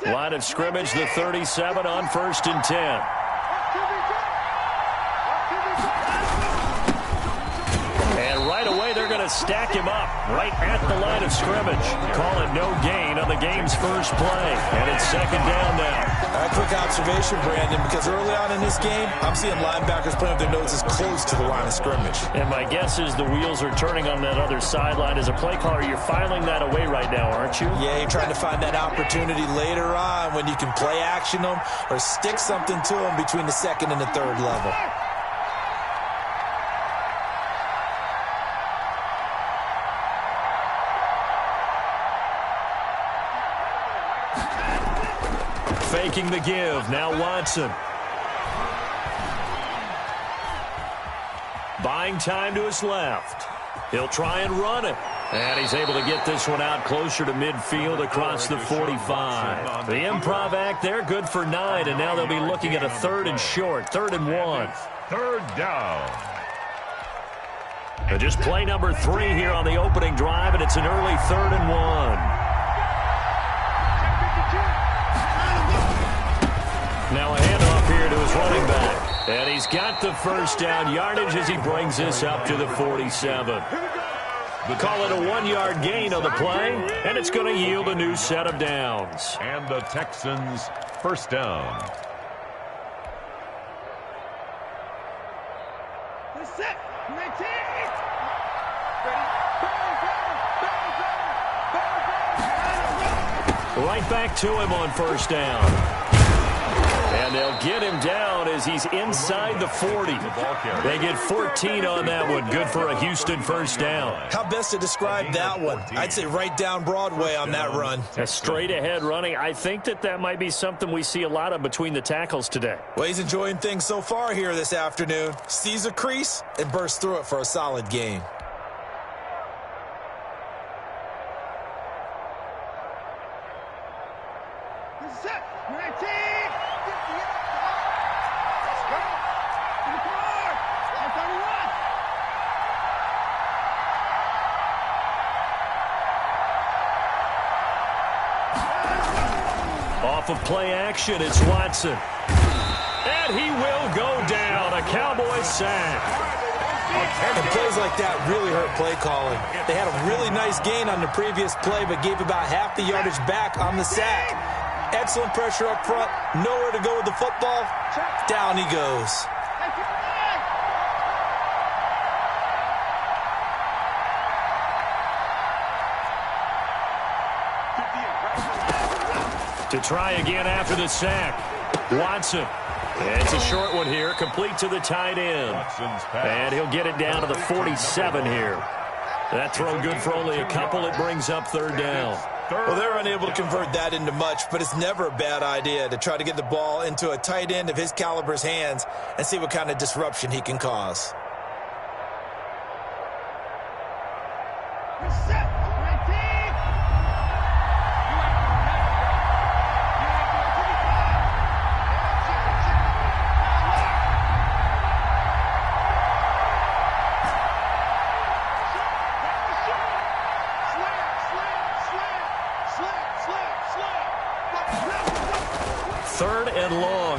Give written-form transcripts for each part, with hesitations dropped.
Line of scrimmage, the 37 on 1st and 10. And right away, they're going to stack him up right at the line of scrimmage. Call it no gain on the game's first play. And it's 2nd down now. A quick observation, Brandon, because early on in this game, I'm seeing linebackers putting up their noses close to the line of scrimmage. And my guess is the wheels are turning on that other sideline. As a play caller, you're filing that away right now, aren't you? Yeah, you're trying to find that opportunity later on when you can play action them or stick something to them between the 2nd and the 3rd level. Faking the give. Now Watson. Buying time to his left. He'll try and run it. And he's able to get this one out closer to midfield across the 45. The improv act there, good for 9. And now they'll be looking at a 3rd and short. 3rd and 1. 3rd down. And just play number 3 here on the opening drive, and it's an early 3rd and 1. Now a handoff here to his running back. And he's got the 1st down yardage as he brings this up to the 47. Call it a 1-yard gain on the play, and it's going to yield a new set of downs. And the Texans' 1st down. Right back to him on 1st down. And they'll get him down as he's inside the 40. They get 14 on that one. Good for a Houston 1st down. How best to describe that one? I'd say right down Broadway on that run. A straight-ahead running. I think that might be something we see a lot of between the tackles today. Well, he's enjoying things so far here this afternoon. Sees a crease and bursts through it for a solid gain. Off of play action, it's Watson. And he will go down. A Cowboys sack. And plays like that really hurt play calling. They had a really nice gain on the previous play, but gave about half the yardage back on the sack. Excellent pressure up front. Nowhere to go with the football. Down he goes. To try again after the sack. Watson. It's a short one here, complete to the tight end. And he'll get it down to the 47 here. That throw good for only a couple. It brings up 3rd down. Well, they're unable to convert that into much, but it's never a bad idea to try to get the ball into a tight end of his caliber's hands and see what kind of disruption he can cause.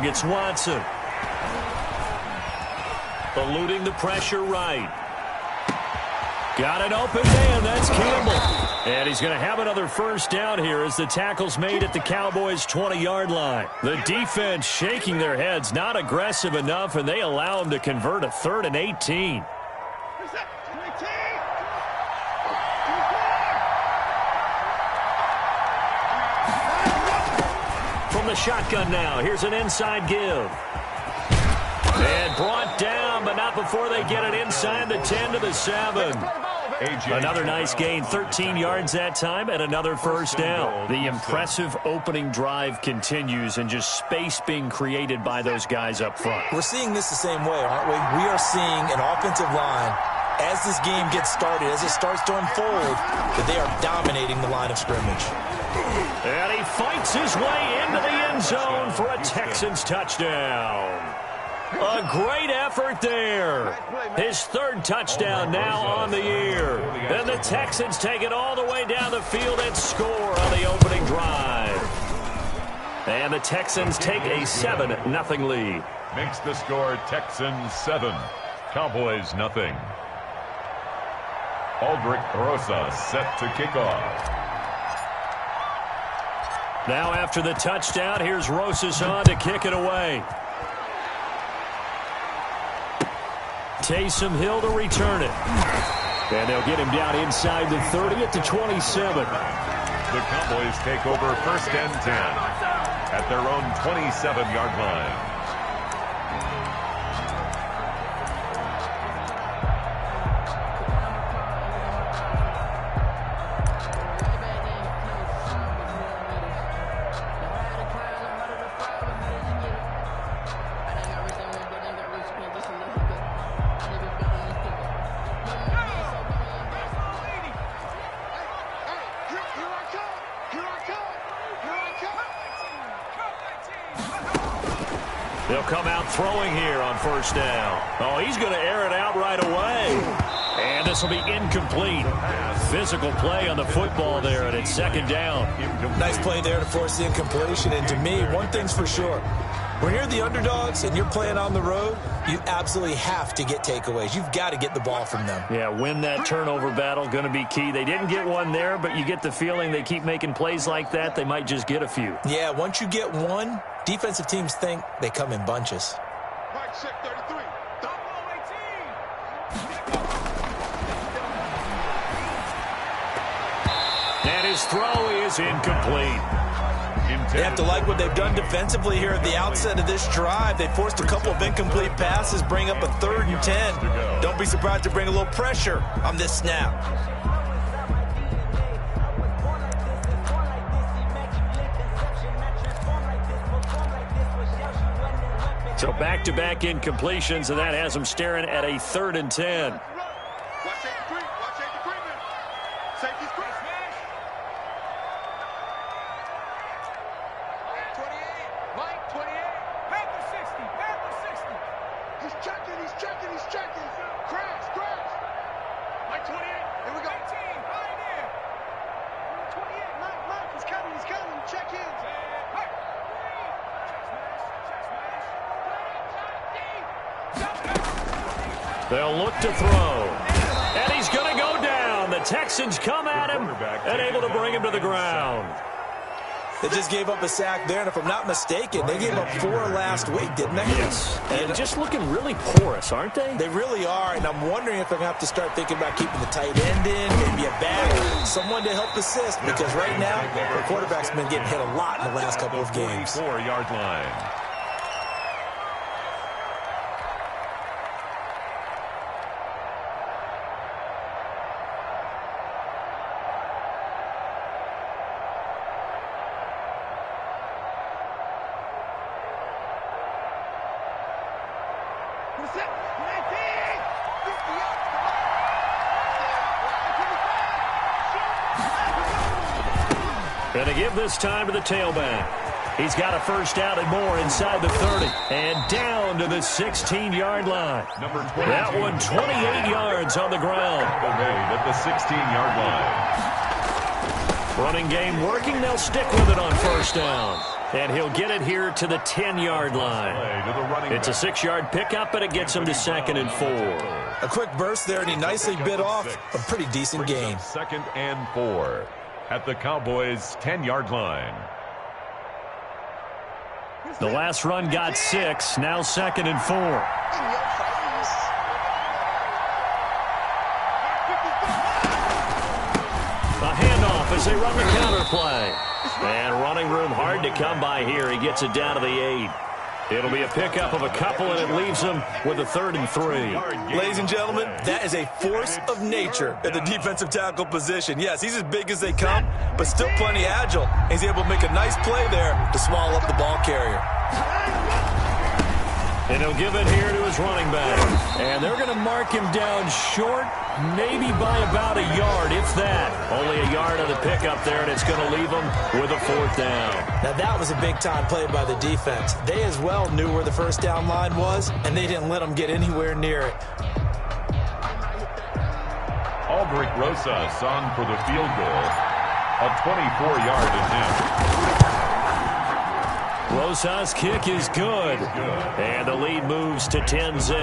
It's Watson. Eluding the pressure right. Got an open man. That's Campbell. And he's going to have another 1st down here as the tackle's made at the Cowboys' 20-yard line. The defense shaking their heads, not aggressive enough, and they allow him to convert a 3rd and 18. From the shotgun now, here's an inside give. And brought down, but not before they get it inside the 10 to the 7. Another nice gain, 13 yards that time, and another 1st down. The impressive opening drive continues, and just space being created by those guys up front. We're seeing this the same way, aren't we? We are seeing an offensive line, as this game gets started, as it starts to unfold, that they are dominating the line of scrimmage. And he fights his way into the end zone for a Texans touchdown. A great effort there. His 3rd touchdown now on the year. And the Texans take it all the way down the field and score on the opening drive. And the Texans take a 7-0 lead. Makes the score Texans 7, Cowboys nothing. Aldrich Rosa set to kick off. Now after the touchdown, here's Rosas on to kick it away. Taysom Hill to return it. And they'll get him down inside the 30 at the 27. The Cowboys take over 1st and 10 at their own 27-yard line. They'll come out throwing here on 1st down. Oh, he's going to air it out right away. And this will be incomplete. Physical play on the football there, and it's 2nd down. Nice play there to force the incompletion. And to me, one thing's for sure. When you're the underdogs and you're playing on the road, you absolutely have to get takeaways. You've got to get the ball from them. Yeah, win that turnover battle, going to be key. They didn't get one there, but you get the feeling they keep making plays like that, they might just get a few. Yeah, once you get one, defensive teams think they come in bunches. Right, check 33. And his throw is incomplete. They have to like what they've done defensively here at the outset of this drive. They forced a couple of incomplete passes, bring up a 3rd and 10. Don't be surprised to bring a little pressure on this snap. So back-to-back incompletions, and that has them staring at a 3rd and 10. Watch safety creep. Watch safety creeping. Safety's creep. 28. Mike, 28. Panther 60. Panther 60. He's checking. He's checking. He's checking. Crash. Crash. Mike, 28. Here we go. 18. Right there. 28. Mike. He's coming. He's coming. Check in. Hey. They'll look to throw. And he's going to go down. The Texans come at him and able to bring him to the ground. They just gave up a sack there, and if I'm not mistaken, they gave up 4 last week, didn't they? Yes. And just looking really porous, aren't they? They really are, and I'm wondering if they're going to have to start thinking about keeping the tight end in, maybe a back, someone to help assist, because right now, the quarterback's been getting hit a lot in the last couple of games. 4-yard line. Going to give this time to the tailback. He's got a 1st down and more inside the 30. And down to the 16-yard line. That one 28 yards on the ground. At the 16-yard line. Running game working. They'll stick with it on 1st down. And he'll get it here to the 10-yard line. It's a 6-yard pickup, but it gets him to 2nd and 4. A quick burst there, and he nicely bit off a pretty decent gain. 2nd and 4 at the Cowboys' 10-yard line. The last run got 6. Now 2nd and 4. A handoff as they run the counter play. And running room hard to come by here. He gets it down to the 8. It'll be a pickup of a couple, and it leaves him with a 3rd and 3. Ladies and gentlemen, that is a force of nature at the defensive tackle position. Yes, he's as big as they come, but still plenty agile. He's able to make a nice play there to swallow up the ball carrier. And he'll give it here to his running back. And they're going to mark him down short, maybe by about a yard, if that. Only a yard on the pickup there, and it's going to leave him with a 4th down. Now, that was a big-time play by the defense. They as well knew where the 1st down line was, and they didn't let them get anywhere near it. Aldrich Rosas on for the field goal. A 24-yard attempt. Rosas' kick is good. And the lead moves to 10-zip.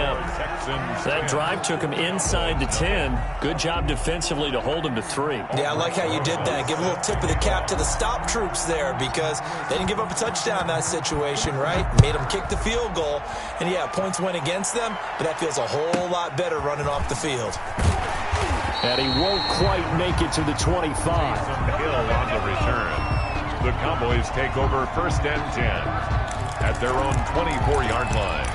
That drive took him inside to 10. Good job defensively to hold him to 3. Yeah, I like how you did that. Give a little tip of the cap to the stop troops there because they didn't give up a touchdown in that situation, right? Made them kick the field goal. And, yeah, points went against them, but that feels a whole lot better running off the field. And he won't quite make it to the 25. Hill on the return. The Cowboys take over 1st and 10 at their own 24-yard line.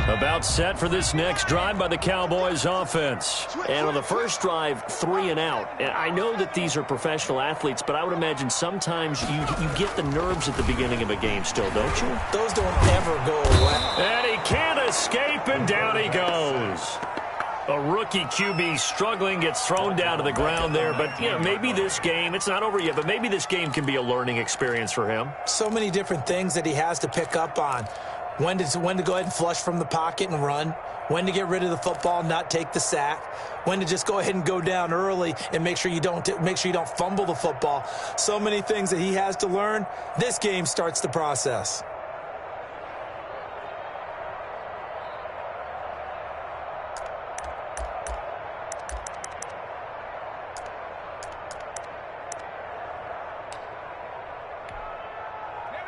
About set for this next drive by the Cowboys offense. And on the first drive, 3 and out. And I know that these are professional athletes, but I would imagine sometimes you get the nerves at the beginning of a game still, don't you? Those don't ever go away. And he can't escape, and down he goes. A rookie QB struggling, gets thrown down to the ground there. But, you know, maybe this game, it's not over yet, but maybe this game can be a learning experience for him. So many different things that he has to pick up on. When to go ahead and flush from the pocket and run. When to get rid of the football and not take the sack. When to just go ahead and go down early and make sure you don't fumble the football. So many things that he has to learn. This game starts the process.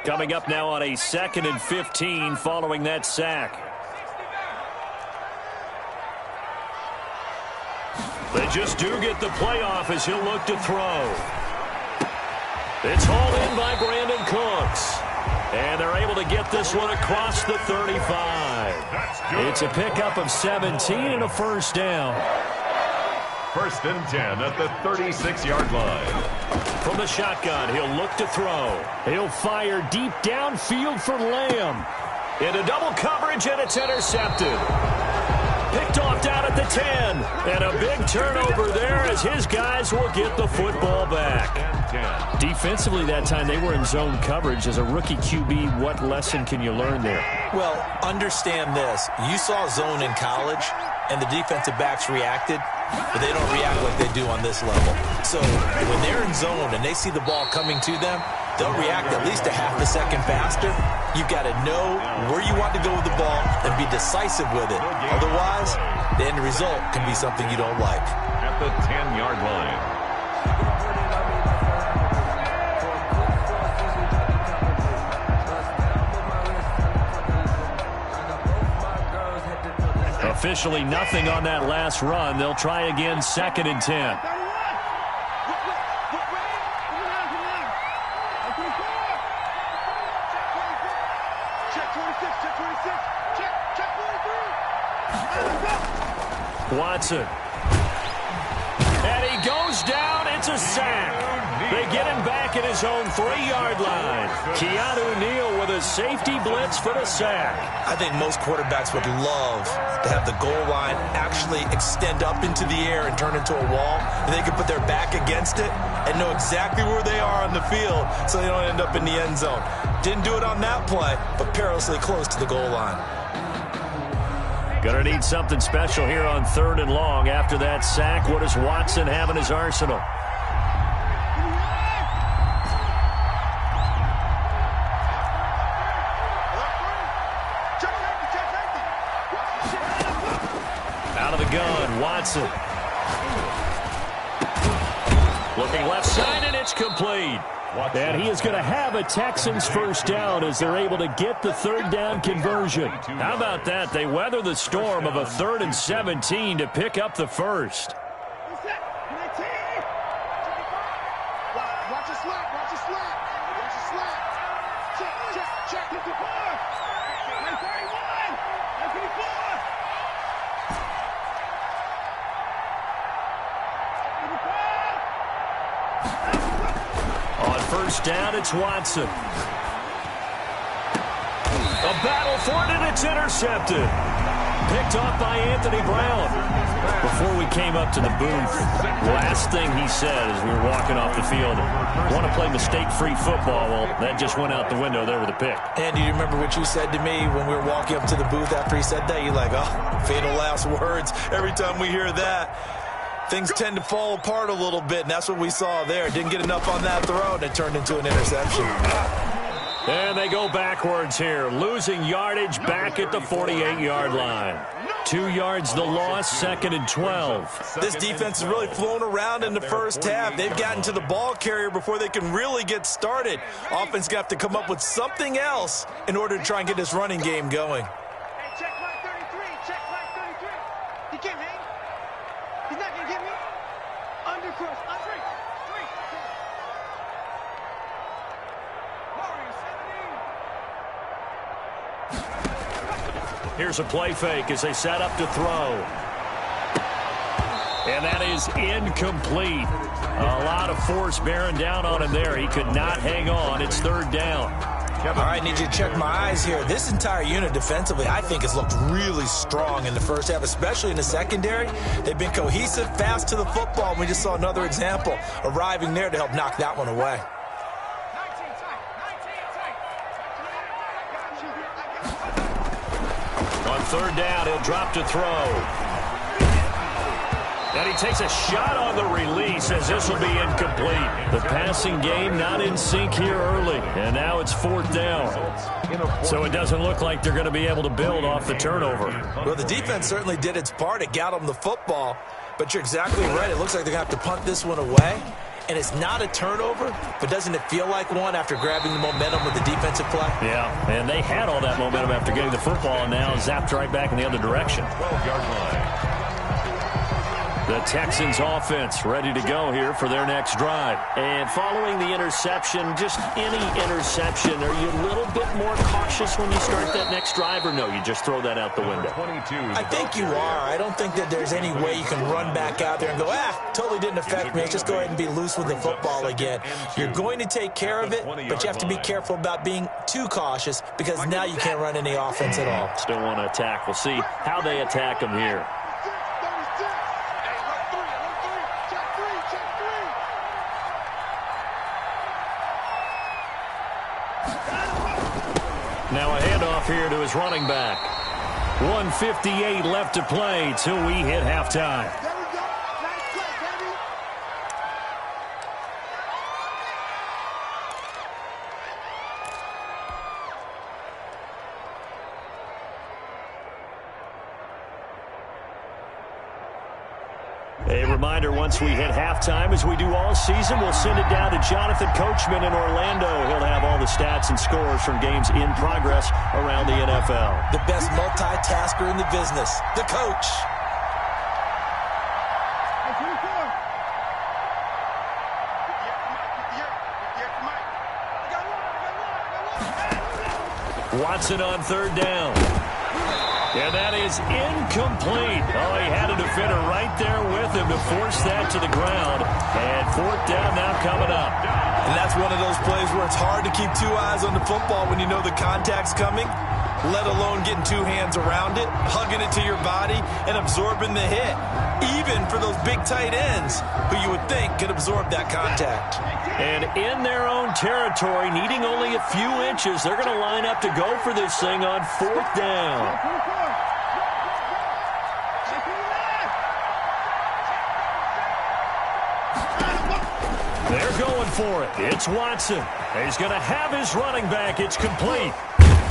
Coming up now on a 2nd and 15 following that sack. They just do get the playoff as he'll look to throw. It's hauled in by Brandon Cooks. And they're able to get this one across the 35. It's a pickup of 17 and a 1st down. 1st and 10 at the 36-yard line. From the shotgun, he'll look to throw. He'll fire deep downfield for Lamb. Into double coverage, and it's intercepted. Picked off down at the 10. And a big turnover there as his guys will get the football back. Defensively that time, they were in zone coverage. As a rookie QB, what lesson can you learn there? Well, understand this. You saw zone in college, and the defensive backs reacted, but they don't react like they do on this level. So when they're in zone and they see the ball coming to them, they'll react at least a half a second faster. You've got to know where you want to go with the ball and be decisive with it. Otherwise, the end result can be something you don't like. At the 10-yard line. Officially nothing on that last run. They'll try again, 2nd and 10. Watson. And he goes down. It's a sack. They get him back at his own 3-yard line. Keanu Neal with a safety blitz for the sack. I think most quarterbacks would love to have the goal line actually extend up into the air and turn into a wall, and they can put their back against it and know exactly where they are on the field so they don't end up in the end zone. Didn't do it on that play, but perilously close to the goal line. Gonna need something special here on 3rd and long. After that sack, what does Watson have in his arsenal? Out of the gun, Watson. Looking left side, and it's complete. And he is going to have a Texans 1st down as they're able to get the 3rd down conversion. How about that? They weather the storm of a 3rd and 17 to pick up the 1st. Watch your slap. Watch your slap. Watch your slap. Check. 54. 931. 954. On 1st down, it's Watson. A battle for it, and it's intercepted. Picked off by Anthony Brown. Before we came up to the booth, last thing he said as we were walking off the field, want to play mistake-free football. Well, that just went out the window there with a pick. And do you remember what you said to me when we were walking up to the booth after he said that? You're like, oh, fatal last words. Every time we hear that, things tend to fall apart a little bit, and that's what we saw there. Didn't get enough on that throw, and it turned into an interception. And they go backwards here, losing yardage back at the 48-yard line. 2 yards the loss, 2nd and 12. This defense has really flown around in the first half. They've gotten to the ball carrier before they can really get started. Offense got to come up with something else in order to try and get this running game going. Hey, check flag 33. Check flag 33. He can't hang. He's not going to get me. Undercross. Three. Here's a play fake as they set up to throw. And that is incomplete. A lot of force bearing down on him there. He could not hang on. It's 3rd down. All right, need you to check my eyes here. This entire unit defensively, I think, has looked really strong in the first half, especially in the secondary. They've been cohesive, fast to the football, and we just saw another example arriving there to help knock that one away. On 3rd down, he'll drop to throw. And he takes a shot on the release as this will be incomplete. The passing game not in sync here early. And now it's 4th down. So it doesn't look like they're going to be able to build off the turnover. Well, the defense certainly did its part. It got them the football. But you're exactly right. It looks like they're going to have to punt this one away. And it's not a turnover, but doesn't it feel like one after grabbing the momentum with the defensive play? Yeah, and they had all that momentum after getting the football and now zapped right back in the other direction. 12-yard line. The Texans offense ready to go here for their next drive. And following the interception, just any interception, are you a little bit more cautious when you start that next drive, or no, you just throw that out the window? I think you are. I don't think that there's any way you can run back out there and go, totally didn't affect me. Let's just go ahead and be loose with the football again. You're going to take care of it, but you have to be careful about being too cautious because now you can't run any offense at all. Still want to attack. We'll see how they attack them here. Now a handoff here to his running back. 1:58 left to play till we hit halftime. A reminder, once we hit halftime, as we do all season, we'll send it down to Jonathan Coachman in Orlando. He'll have all the stats and scores from games in progress around the NFL. The best multitasker in the business, the coach. Watson on 3rd down. And that is incomplete. Oh, he had a defender right there with him to force that to the ground. And 4th down now coming up. And that's one of those plays where it's hard to keep 2 eyes on the football when you know the contact's coming, let alone getting 2 hands around it, hugging it to your body, and absorbing the hit. Even for those big tight ends who you would think could absorb that contact. And in their own territory, needing only a few inches, they're going to line up to go for this thing on 4th down. They're going for it. It's Watson. He's going to have his running back. It's complete.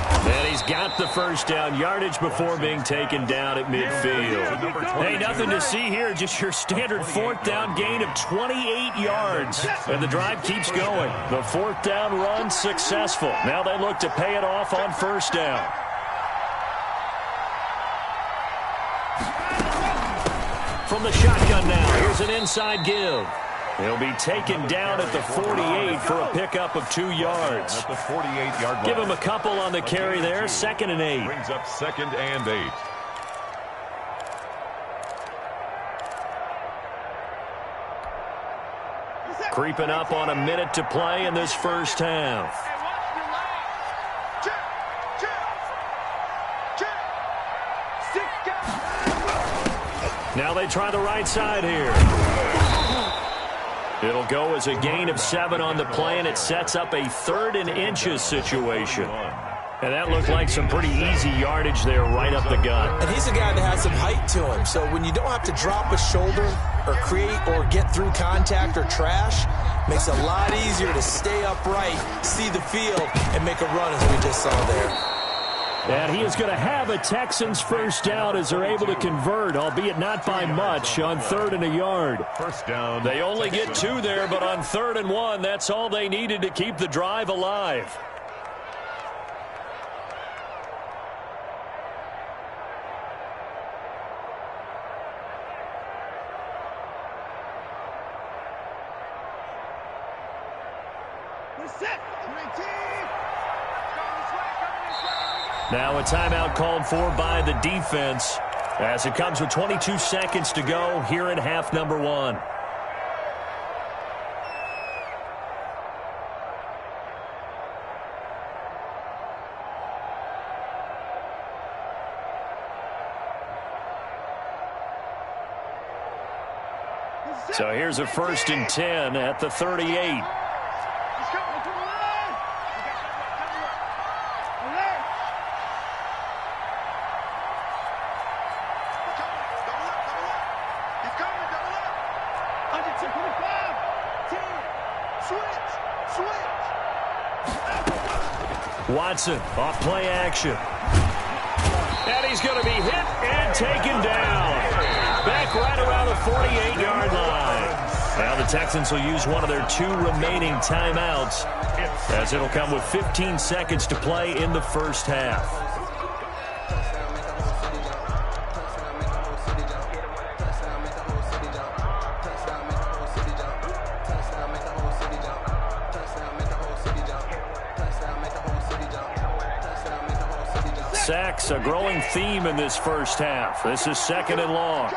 And he's got the 1st down, yardage before being taken down at midfield. Hey, nothing to see here, just your standard 4th down gain of 28 yards. And the drive keeps going. The 4th down run successful. Now they look to pay it off on 1st down. From the shotgun now, here's an inside give. He'll be taken down at the 48 for a pickup of 2 yards. At the 48-yard line. Give him a couple on the carry there. 2nd and 8. Brings up 2nd and 8. Creeping up on a minute to play in this first half. Now they try the right side here. It'll go as a gain of 7 on the play, and it sets up a 3rd and inches situation. And that looked like some pretty easy yardage there right up the gut. And he's a guy that has some height to him, so when you don't have to drop a shoulder or create or get through contact or trash, makes it a lot easier to stay upright, see the field, and make a run as we just saw there. And he is going to have a Texans first down as they're able to convert, albeit not by much, on 3rd and a yard. First down. They only get 2 there, but on 3rd and 1, that's all they needed to keep the drive alive. Now a timeout called for by the defense as it comes with 22 seconds to go here in half number 1. So here's a 1st and 10 at the 38. Watson off play action. And he's going to be hit and taken down. Back right around the 48-yard line. Now the Texans will use one of their 2 remaining timeouts as it'll come with 15 seconds to play in the first half. Sacks, a growing theme in this first half. This is 2nd and long.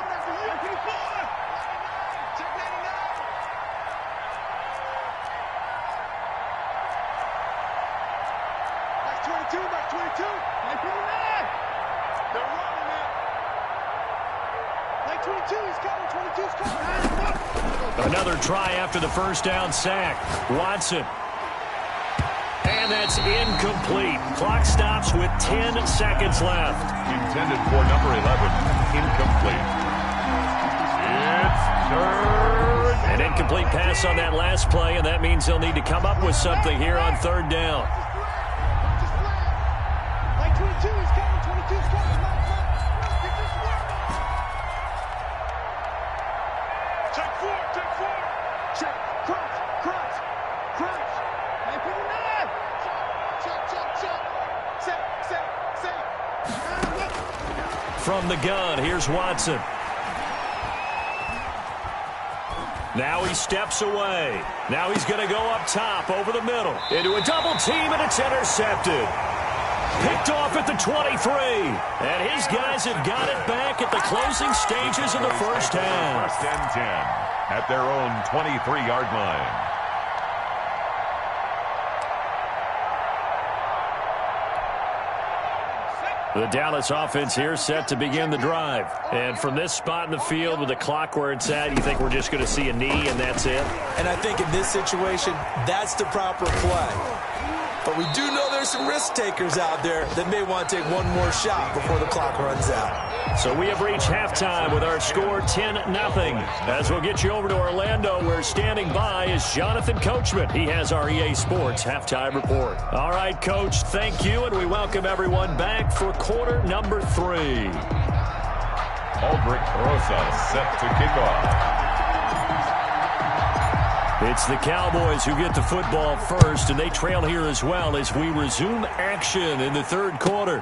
Another try after the first down sack. Watson. And that's incomplete. Clock stops with 10 seconds left. Intended for number 11. Incomplete. It's 3rd. An incomplete pass on that last play, and that means they'll need to come up with something here on 3rd down. From the gun, here's Watson. Now he steps away. Now he's going to go up top over the middle. Into a double team, and it's intercepted. Picked off at the 23. And his guys have got it back at the closing stages of the first half. 1st and 10 at their own 23-yard line. The Dallas offense here set to begin the drive. And from this spot in the field with the clock where it's at, you think we're just going to see a knee and that's it? And I think in this situation, that's the proper play. But we do know there's some risk takers out there that may want to take one more shot before the clock runs out. So we have reached halftime with our score 10-0. As we'll get you over to Orlando, where standing by is Jonathan Coachman. He has our EA Sports halftime report. All right, Coach, thank you, and we welcome everyone back for quarter number 3. Aldrich Rosa set to kick off. It's the Cowboys who get the football first, and they trail here as well as we resume action in the 3rd quarter.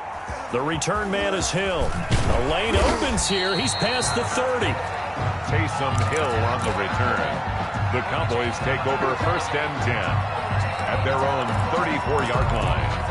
The return man is Hill. A lane opens here. He's past the 30. Taysom Hill on the return. The Cowboys take over 1st and 10 at their own 34-yard line.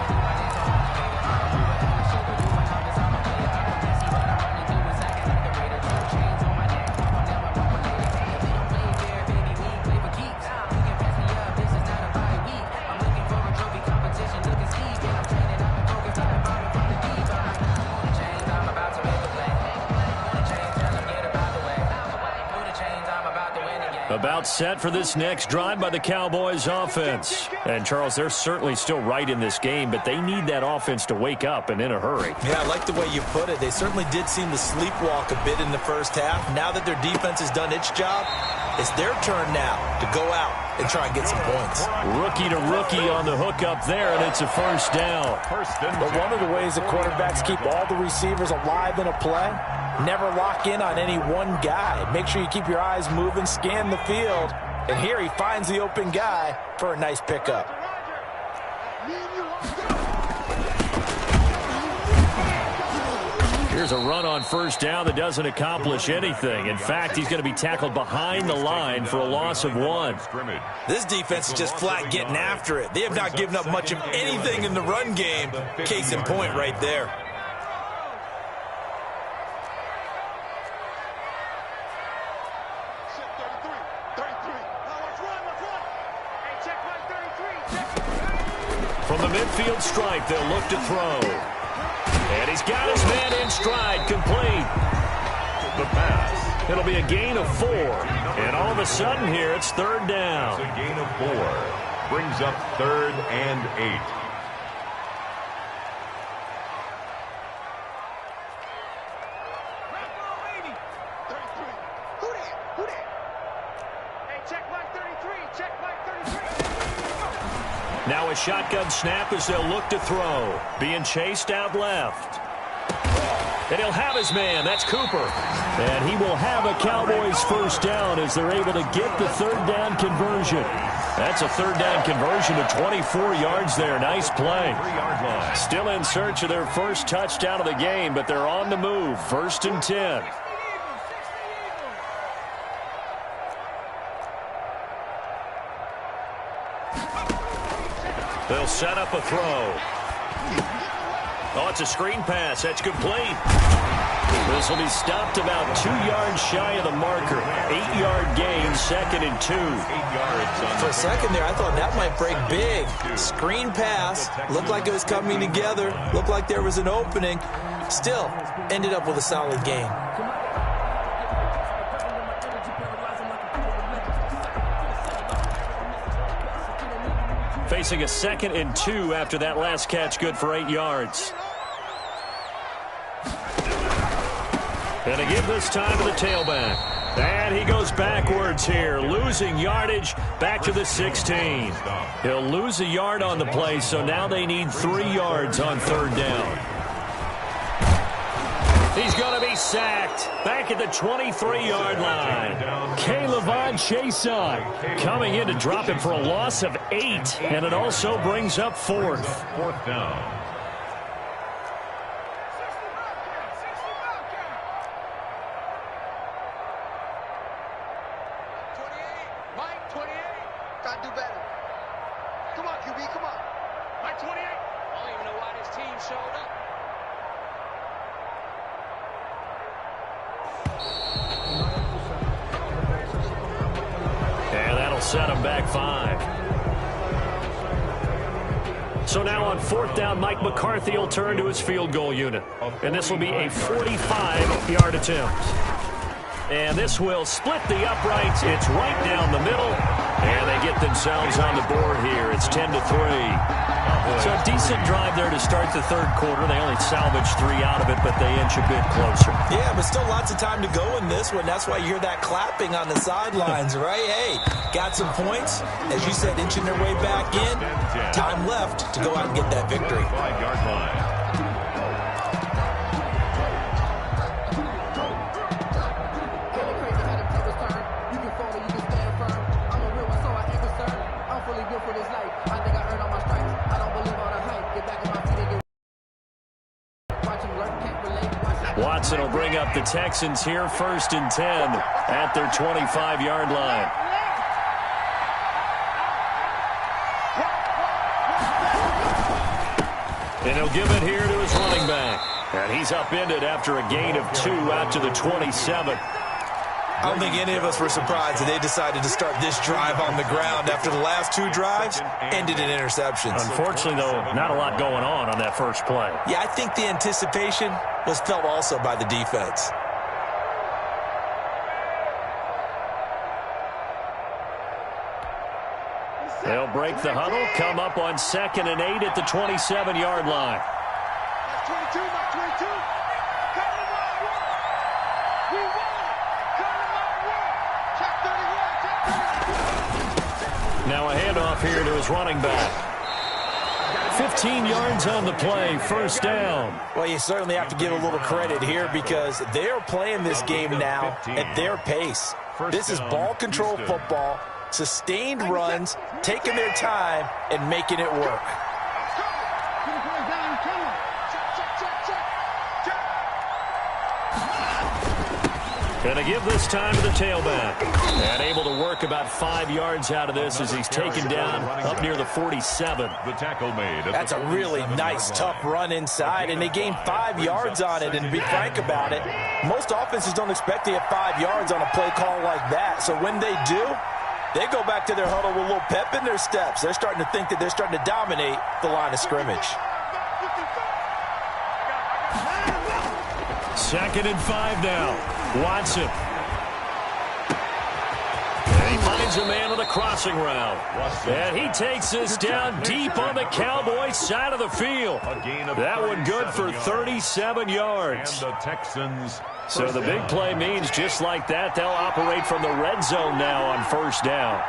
about set for this next drive by the Cowboys offense. And, Charles, they're certainly still right in this game, but they need that offense to wake up and in a hurry. Yeah, I like the way you put it. They certainly did seem to sleepwalk a bit in the first half. Now that their defense has done its job, it's their turn now to go out and try and get some points. Rookie to rookie on the hook up there, and it's a first down. But one of the ways that quarterbacks keep all the receivers alive in a play, never lock in on any one guy. Make sure you keep your eyes moving, scan the field. And here he finds the open guy for a nice pickup. Here's a run on first down that doesn't accomplish anything. In fact, he's going to be tackled behind the line for a loss of 1. This defense is just flat getting after it. They have not given up much of anything in the run game. Case in point right there. From the midfield stripe, they'll look to throw. And he's got his man in stride, complete. The pass. It'll be a gain of 4. And all of a sudden here, it's third down. It's a gain of 4. Brings up 3rd and 8. Now a shotgun snap as they'll look to throw. Being chased out left. And he'll have his man. That's Cooper. And he will have a Cowboys first down as they're able to get the third down conversion. That's a third down conversion to 24 yards there. Nice play. 3-yard line. Still in search of their first touchdown of the game, but they're on the move. 1st and 10. They'll set up a throw. Oh, it's a screen pass. That's complete. This will be stopped about 2 yards shy of the marker. 8-yard gain, 2nd and 2. 8 yards. For a second there, I thought that might break big. Screen pass. Looked like it was coming together. Looked like there was an opening. Still, ended up with a solid gain. Facing a 2nd and 2 after that last catch, good for 8 yards. And to give this time to the tailback. And he goes backwards here, losing yardage back to the 16. He'll lose a yard on the play, so now they need 3 yards on third down. He's going to be sacked back at the 23-yard line. Caleb Chason coming in to drop him for a loss of 8, and it also brings up 4th. 4th down. Set him back 5. So now on 4th down, Mike McCarthy will turn to his field goal unit. And this will be a 45-yard attempt. And this will split the uprights. It's right down the middle. And they get themselves on the board here. It's 10-3. So a decent drive there to start the third quarter. They only salvaged 3 out of it, but they inch a bit closer. Yeah, but still lots of time to go in this one. That's why you hear that clapping on the sidelines, right? Hey, got some points. As you said, inching their way back in. Time left to go out and get that victory. 5-yard line. Watson will bring up the Texans here, 1st and 10 at their 25-yard line. And he'll give it here to his running back. And he's upended after a gain of 2 out to the 27. I don't think any of us were surprised that they decided to start this drive on the ground after the last 2 drives ended in interceptions. Unfortunately, though, not a lot going on that first play. Yeah, I think the anticipation was felt also by the defense. They'll break the huddle, come up on 2nd and 8 at the 27-yard line. That's 22, my 22. Come to my work. We won. Come to my work. Check 31, check 31. Now a handoff here to his running back. 15 yards on the play, first down. Well, you certainly have to give a little credit here because they're playing this game now at their pace. This is ball control football, sustained runs, taking their time, and making it work. Going to give this time to the tailback. And able to work about 5 yards out of this as he's taken down up near the 47. The tackle made. That's a really nice, tough run inside, and they gained 5 yards on it. And to be frank about it, most offenses don't expect to get 5 yards on a play call like that. So when they do, they go back to their huddle with a little pep in their steps. They're starting to think that they're starting to dominate the line of scrimmage. 2nd and 5 now. Watson. And he finds a man on the crossing route. And he takes this down deep on the Cowboys side of the field. That one good for 37 yards. And the Texans. So the big play means just like that, they'll operate from the red zone now on first down.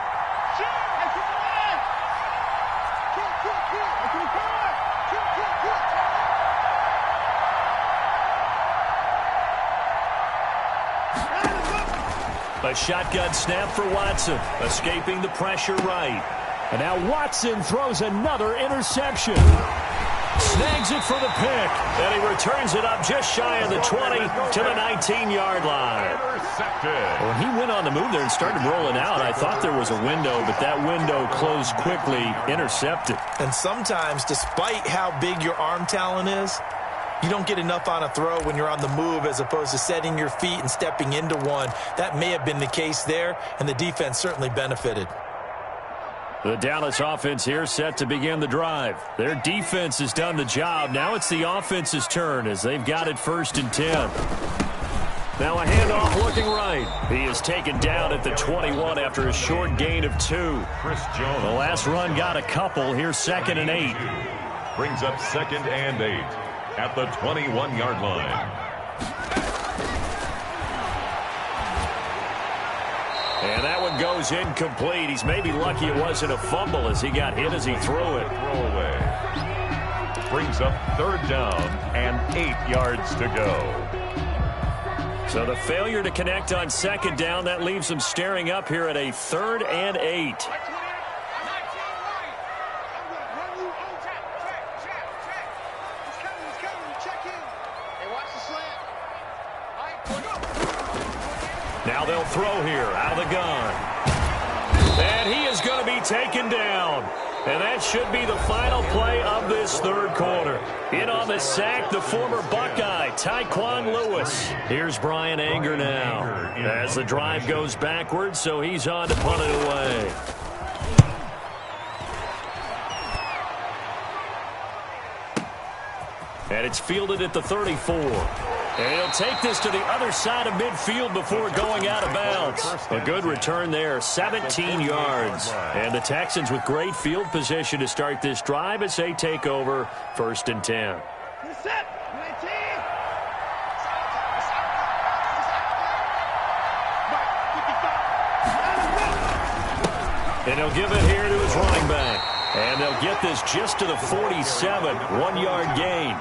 A shotgun snap for Watson, escaping the pressure right. And now Watson throws another interception. Snags it for the pick, and he returns it up just shy of the 20 to the 19-yard line. When he went on the move there and started rolling out, I thought there was a window, but that window closed quickly, intercepted. And sometimes, despite how big your arm talent is, you don't get enough on a throw when you're on the move as opposed to setting your feet and stepping into one. That may have been the case there, and the defense certainly benefited. The Dallas offense here set to begin the drive. Their defense has done the job. Now it's the offense's turn as they've got it 1st and 10. Now a handoff looking right. He is taken down at the 21 after a short gain of 2. Chris Jones. The last run got a couple. Here's 2nd and 8. Brings up 2nd and 8 at the 21-yard line. And that one goes incomplete. He's maybe lucky it wasn't a fumble as he got hit as he threw it. Throwaway. Brings up 3rd down and 8 yards to go. So the failure to connect on 2nd down, that leaves them staring up here at a 3rd and 8. Now they'll throw here out of the gun. And he is going to be taken down. And that should be the final play of this 3rd quarter. In on the sack, the former Buckeye, Tyquan Lewis. Here's Brian Anger now as the drive goes backwards, so he's on to punt it away. And it's fielded at the 34. And he'll take this to the other side of midfield before going out of bounds. A good return there, 17 yards. And the Texans with great field position to start this drive as they take over 1st and 10. And he'll give it here to his running back. And they'll get this just to the 47, 1-yard gain.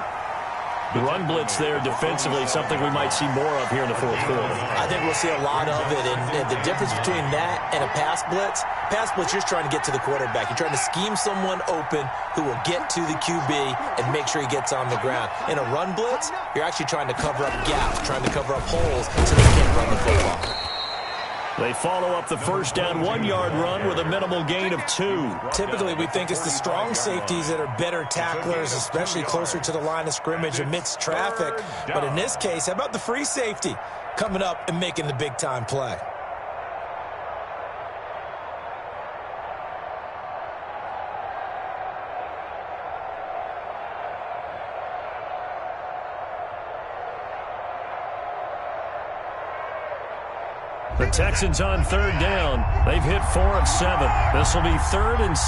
The run blitz there defensively, something we might see more of here in the 4th quarter. I think we'll see a lot of it, and the difference between that and a pass blitz, you're just trying to get to the quarterback. You're trying to scheme someone open who will get to the QB and make sure he gets on the ground. In a run blitz, you're actually trying to cover up gaps, trying to cover up holes so they can't run the football. They follow up the 1st down 1-yard run with a minimal gain of 2. Typically, we think it's the strong safeties that are better tacklers, especially closer to the line of scrimmage amidst traffic. But in this case, how about the free safety coming up and making the big-time play? The The Texans on third down. They've hit 4 of 7. This will be 3rd and 6.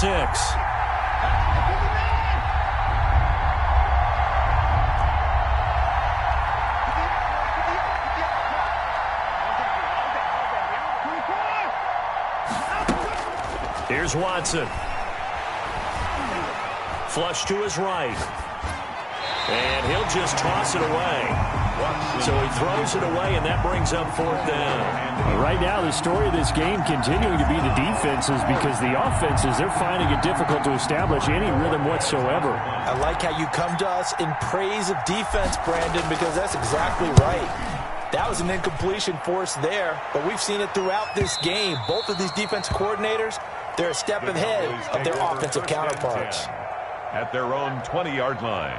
Here's Watson. Flush to his right. And he'll just toss it away. So he throws it away, and that brings up 4th down. Right now, the story of this game continuing to be the defenses, because the offenses, they're finding it difficult to establish any rhythm whatsoever. I like how you come to us in praise of defense, Brandon, because that's exactly right. That was an incompletion force there, but we've seen it throughout this game. Both of these defense coordinators, they're a step ahead of their offensive counterparts. At their own 20-yard line.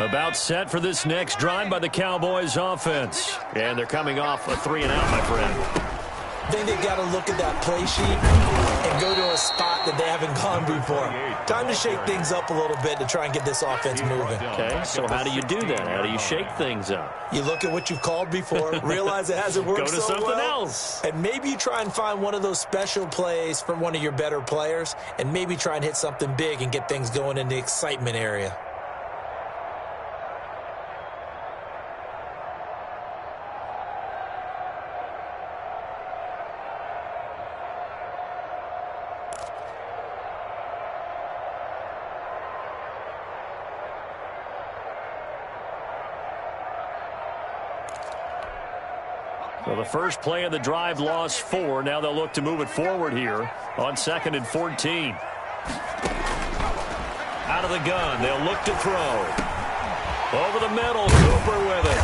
About set for this next drive by the Cowboys offense. And they're coming off a 3-and-out, my friend. I think they've got to look at that play sheet and go to a spot that they haven't gone before. Time to shake things up a little bit to try and get this offense moving. Okay, so how do you do that? How do you shake things up? You look at what you've called before, realize it hasn't worked so well. Go to something else. And maybe you try and find one of those special plays from one of your better players, and maybe try and hit something big and get things going in the excitement area. Well, the first play of the drive lost 4. Now they'll look to move it forward here on 2nd and 14. Out of the gun. They'll look to throw. Over the middle. Cooper with it.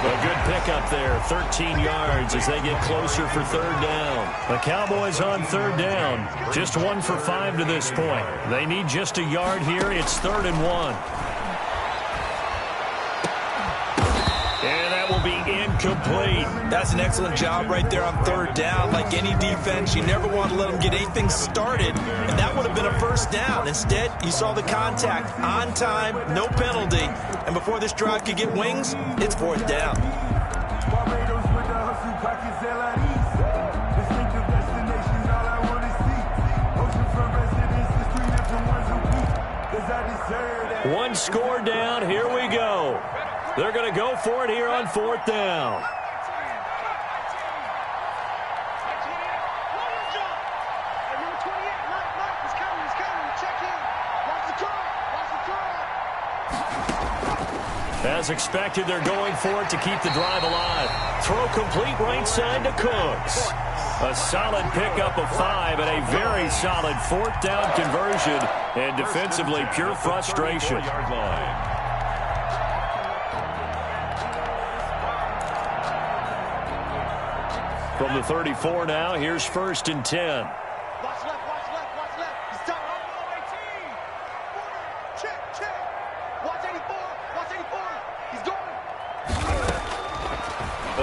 A good pickup there. 13 yards as they get closer for 3rd down. The Cowboys on 3rd down. Just 1 for 5 to this point. They need just a yard here. It's 3rd and 1. Incomplete. That's an excellent job right there on 3rd down. Like any defense, you never want to let them get anything started, and that would have been a 1st down. Instead, you saw the contact on time, no penalty, and before this drive could get wings, it's 4th down. One score down. Here we go. They're going to go for it here on 4th down. As expected, they're going for it to keep the drive alive. Throw complete right side to Cooks. A solid pickup of 5 and a very solid 4th down conversion. And defensively, pure frustration. From the 34 now, here's 1st and 10. Watch left, watch left, watch left. He's done. Check, check. Watch 84, watch 84. He's going.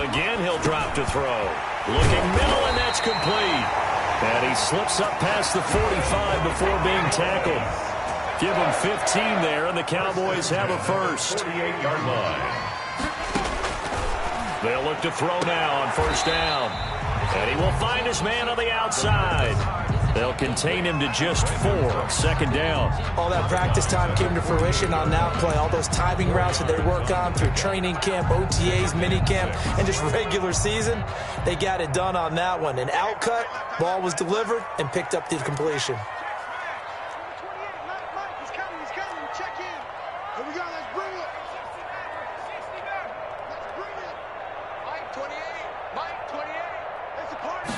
Again, he'll drop to throw. Looking middle, and that's complete. And he slips up past the 45 before being tackled. Give him 15 there, and the Cowboys have a 1st. 38-yard line. They'll look to throw now on 1st down. And he will find his man on the outside. They'll contain him to just 4. 2nd down. All that practice time came to fruition on that play. All those timing routes that they work on through training camp, OTAs, minicamp, and just regular season, they got it done on that one. An outcut, ball was delivered, and picked up the completion. He's coming, check in. Here we go, let's bring it. Let's bring it. Mike 28, Mike 28. It's a party.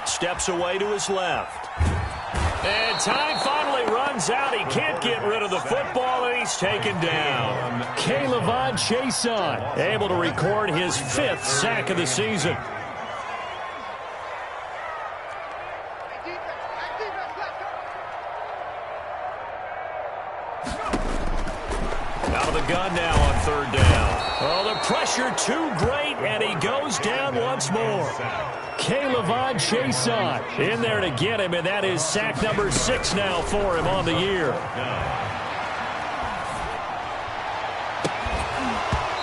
Steps away to his left. And time finally runs out. He can't get rid of the football, and he's taken down. K'Lavon Chaisson able to record his 5th sack of the season. Out of the gun now on third down. Oh, the pressure too great, and he goes down once more. K'Lavon Chaisson in there to get him, and that is sack number 6 now for him on the year.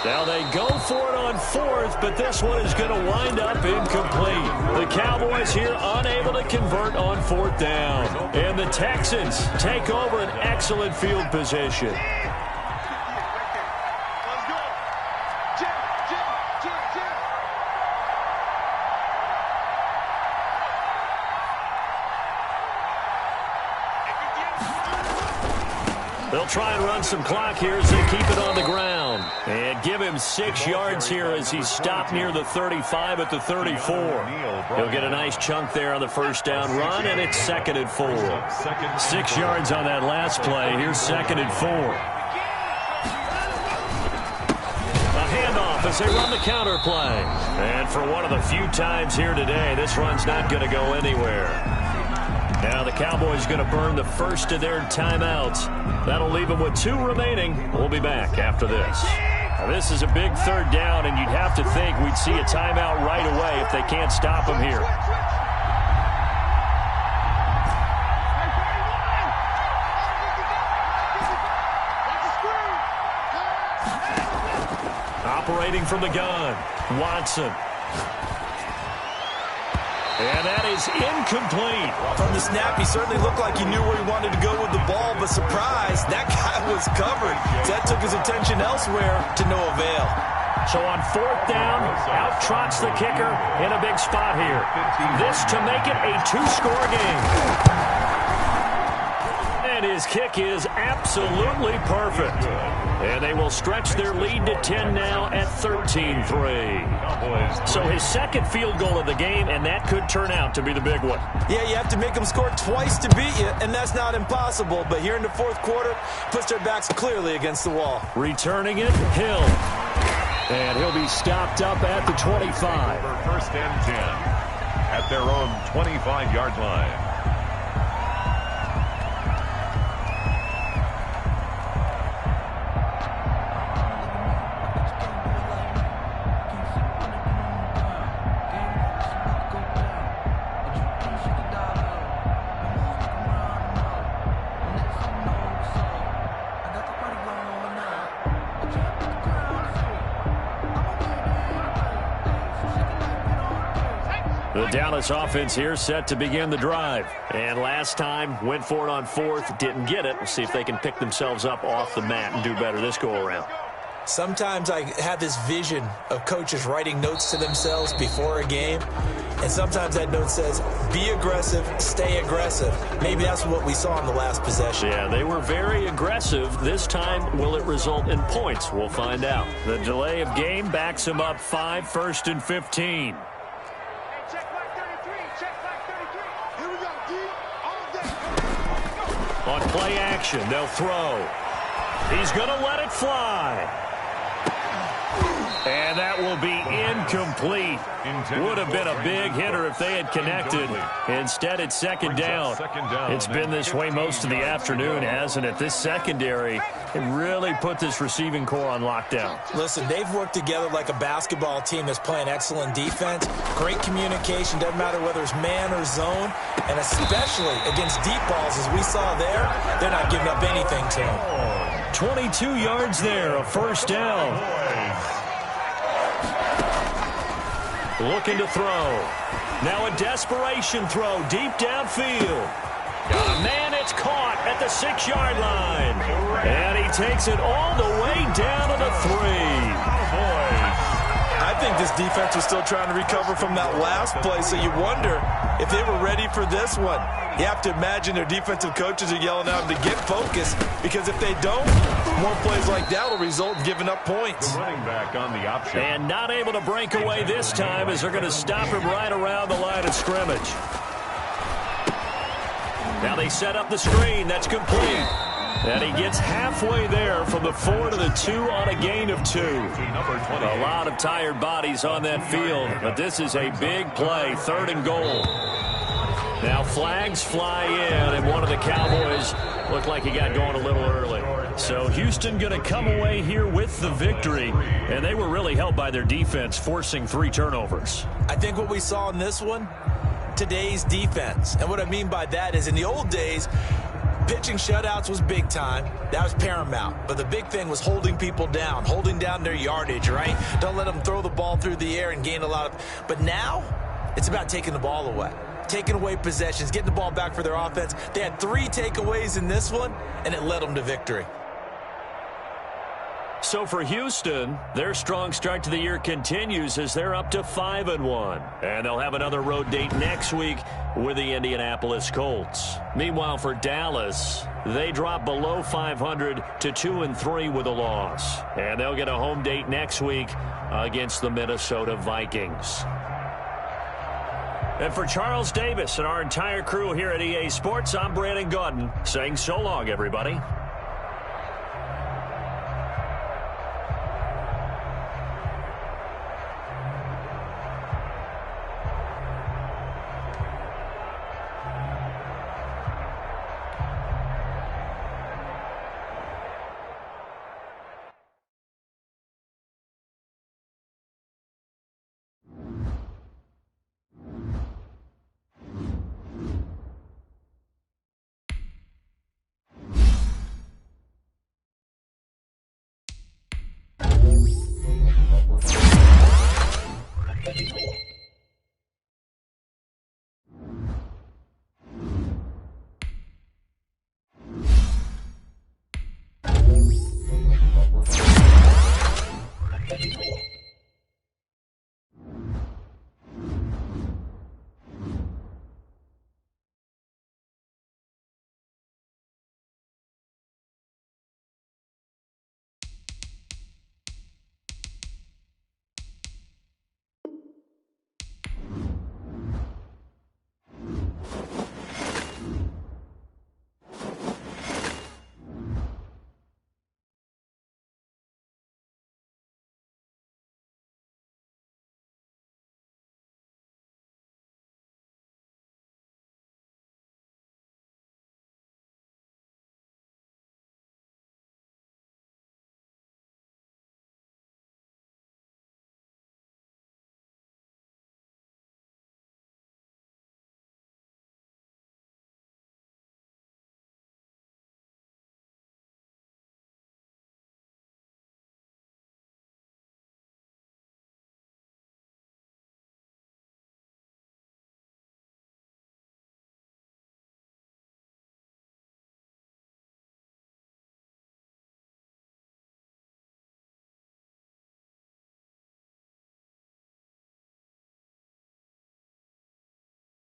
Now they go for it on fourth, but this one is going to wind up incomplete. The Cowboys here unable to convert on fourth down. And the Texans take over an excellent field position. They'll try and run some clock here as they keep it on the ground. And give him 6 yards here as he's stopped near the 35 at the 34. He'll get a nice chunk there on the first down run, and it's 2nd and 4. 6 yards on that last play. Here's 2nd and 4. A handoff as they run the counter play. And for one of the few times here today, this run's not going to go anywhere. Now the Cowboys going to burn the first of their timeouts. That'll leave them with 2 remaining. We'll be back after this. Now, this is a big third down, and you'd have to think we'd see a timeout right away if they can't stop them here. Operating from the gun, Watson. And that is incomplete. From the snap, he certainly looked like he knew where he wanted to go with the ball, but surprise, that guy was covered. That took his attention elsewhere to no avail. So on fourth down, out trots the kicker in a big spot here. This to make it a 2-score game. And his kick is absolutely perfect. And they will stretch their lead to 10 now at 13-3. So his second field goal of the game, and that could turn out to be the big one. Yeah, you have to make them score twice to beat you, and that's not impossible. But here in the fourth quarter, puts their backs clearly against the wall. Returning it, Hill. And he'll be stopped up at the 25. First and 10 at their own 25-yard line. The Dallas offense here set to begin the drive. And last time, went for it on fourth, didn't get it. We'll see if they can pick themselves up off the mat and do better this go-around. Sometimes I have this vision of coaches writing notes to themselves before a game. And sometimes that note says, be aggressive, stay aggressive. Maybe that's what we saw in the last possession. Yeah, they were very aggressive. This time, will it result in points? We'll find out. The delay of game backs them up 5, 1st and 15. On play action, they'll throw. He's going to let it fly. And that will be incomplete. Would have been a big hitter if they had connected. Instead, it's second down. It's been this way most of the afternoon, hasn't it? This secondary, it really put this receiving core on lockdown. Listen, they've worked together like a basketball team that's playing excellent defense. Great communication, doesn't matter whether it's man or zone. And especially against deep balls, as we saw there, they're not giving up anything to them. 22 yards there, a first down. Looking to throw. Now a desperation throw deep downfield. Got a man, it's caught at the 6-yard line. And he takes it all the way down to the 3. I think this defense was still trying to recover from that last play, so you wonder if they were ready for this one. You have to imagine their defensive coaches are yelling at them to get focused, because if they don't, more plays like that will result in giving up points. The running back on the option. And not able to break away this time as they're going to stop him right around the line of scrimmage. Now they set up the screen. That's complete. And he gets halfway there from the 4 to the 2 on a gain of 2. A lot of tired bodies on that field, but this is a big play, 3rd and goal. Now flags fly in, and one of the Cowboys looked like he got going a little early. So Houston going to come away here with the victory, and they were really helped by their defense, forcing 3 turnovers. I think what we saw in this one, today's defense. And what I mean by that is in the old days, pitching shutouts was big time. That was paramount. But the big thing was holding people down, holding down their yardage, right? Don't let them throw the ball through the air and gain a lot of. But now it's about taking the ball away, taking away possessions, getting the ball back for their offense. They had 3 takeaways in this one, and it led them to victory. So for Houston, their strong start to the year continues as they're up to 5-1. And they'll have another road date next week with the Indianapolis Colts. Meanwhile, for Dallas, they drop below 500 to 2-3 with a loss. And they'll get a home date next week against the Minnesota Vikings. And for Charles Davis and our entire crew here at EA Sports, I'm Brandon Gaudin saying so long, everybody. Thank you.